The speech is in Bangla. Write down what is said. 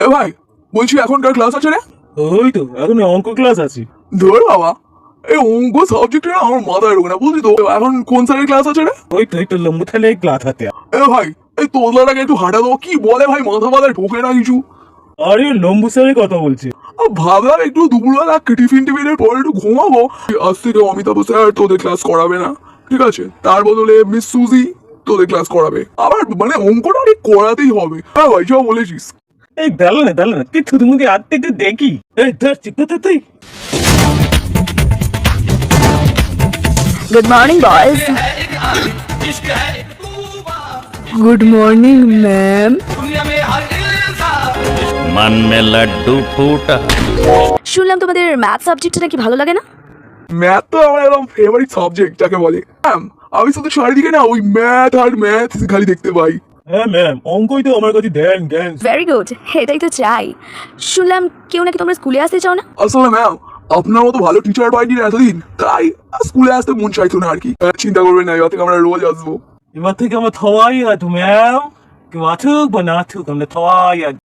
এ ভাই, বলছি এখনকার ক্লাস আছে রে? ওই তো এখন অঙ্ক ক্লাস আছে। ধর বাবা, এই অঙ্ক সাবজেক্টে আমার মাথায় ঢোকে না, বুঝলি তো। এখন কোন স্যারের ক্লাস আছে রে? ওই তো লম্বু থালে ক্লাস হাতে। এ ভাই, এই তোদলাটাকে একটু হাঁটা দাও, কি বলে ভাই, মাথা মাথায় ঢোকে না কিছু। আরে লম্বু স্যারের কথা বলছে। ভাবলাম একটু দুপুরবেলা টিফিনের পরে একটু ঘুমাবো। আজ থেকে অমিতাভ স্যার তোদের ক্লাস করাবে না, ঠিক আছে? তার বদলে মিস সুজি তোদের ক্লাস করাবে। আবার মানে অঙ্কটা ঠিক করাতেই হবে। হ্যাঁ ভাই, যা বলেছিস। এই দাঁড়ালে না তুই থুতু মুখে হাত থেকে দেখি। এই ধর চিপতে তুই। Good morning, boys. Good morning, ma'am. मन में लड्डू फूटा। শুনলাম তোমাদের ম্যাথ সাবজেক্টটা নাকি ভালো লাগে না? ম্যাথ তো আমার একদম ফেভারিট সাবজেক্ট যাকে বলে। ম্যাম, আমি শুধু চারিদিকে না ওই ম্যাথ আর ম্যাথ খালি দেখতে পাই। হ্যাঁ ম্যাম, অঙ্কই তো আমার কাছে জ্ঞান। ভেরি গুড, এটাই তো চাই। শুনলাম কেউ নাকি তোমরা স্কুলে আসতে চাও না? আসলে ম্যাম, আপনার মতো ভালো টিচার পাইনি না এতদিন, তাই স্কুলে আসতে মন চাইতো না আর কি। চিন্তা করবেন না, এবার থেকে আমরা রোজ আসবো। এবার থেকে আমরা থওয়াই আছো ম্যাম, কেউ আছুক বা না আছুক আমরা থওয়াই আছি।